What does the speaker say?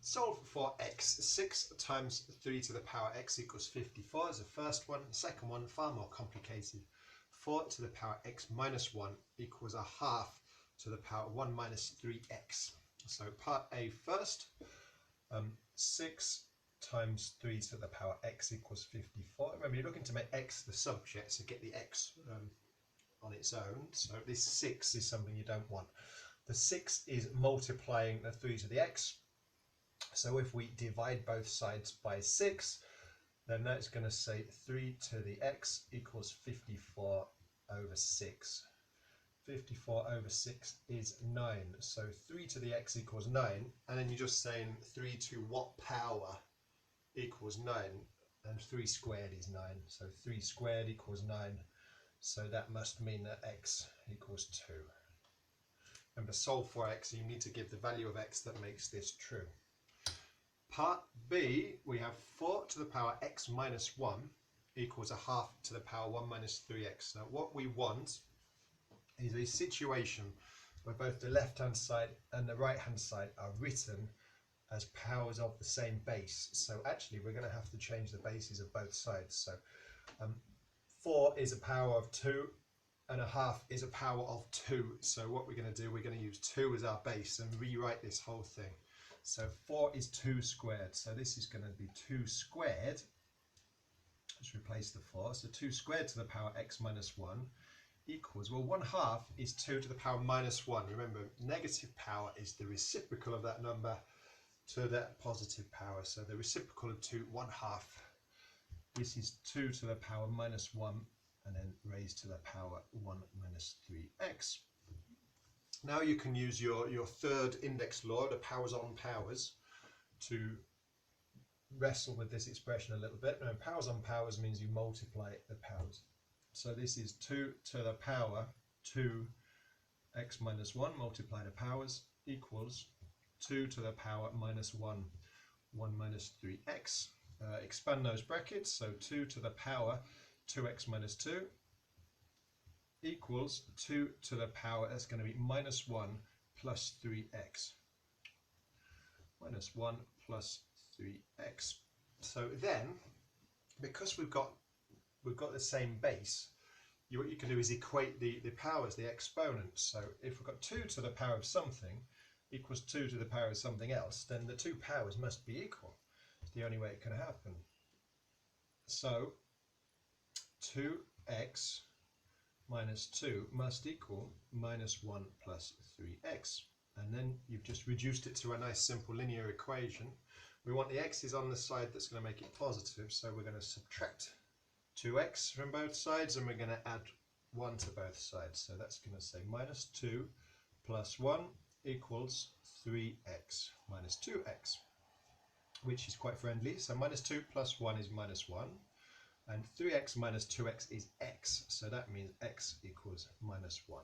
Solve for x. 6 times 3 to the power x equals 54 is the first one. The second one, far more complicated. 4 to the power x minus 1 equals a half to the power 1 minus 3x. So part A first. 6 times 3 to the power x equals 54. Remember, you're looking to make x the subject, so get the x on its own. So this 6 is something you don't want. The 6 is multiplying the 3 to the x. So if we divide both sides by 6, then that's going to say 3 to the x equals 54 over 6. 54 over 6 is 9. So 3 to the x equals 9. And then you're just saying 3 to what power equals 9. And 3 squared is 9. So 3 squared equals 9. So that must mean that x equals 2. Remember, solve for x, you need to give the value of x that makes this true. Part B, we have 4 to the power x minus 1 equals a half to the power 1 minus 3x. Now what we want is a situation where both the left-hand side and the right-hand side are written as powers of the same base. So actually we're going to have to change the bases of both sides. So 4 is a power of 2 and a half is a power of 2. So what we're going to do, we're going to use 2 as our base and rewrite this whole thing. So 4 is 2 squared. So this is going to be 2 squared. Let's replace the 4. So 2 squared to the power x minus 1 equals, well, 1 half is 2 to the power minus 1. Remember, negative power is the reciprocal of that number to that positive power. So the reciprocal of 2, 1 half. This is 2 to the power minus 1 and then raised to the power 1 minus 3x. Now you can use your third index law, the powers on powers, to wrestle with this expression a little bit. Now, powers on powers means you multiply the powers. So this is 2 to the power 2x minus 1 multiply the powers equals 2 to the power minus 1, 1 minus 3x. Expand those brackets, so 2 to the power 2x minus 2 equals 2 to the power, that's going to be minus 1 plus 3x. Minus 1 plus 3x. So then, because we've got the same base, what you can do is equate the powers, the exponents. So if we've got 2 to the power of something equals 2 to the power of something else, then the two powers must be equal. It's the only way it can happen. So 2x minus 2 must equal minus 1 plus 3x. And then you've just reduced it to a nice simple linear equation. We want the x's on the side that's going to make it positive, so we're going to subtract 2x from both sides and we're going to add 1 to both sides. So that's going to say minus 2 plus 1 equals 3x minus 2x, which is quite friendly. So minus 2 plus 1 is minus 1. And 3x minus 2x is x, so that means x equals minus 1.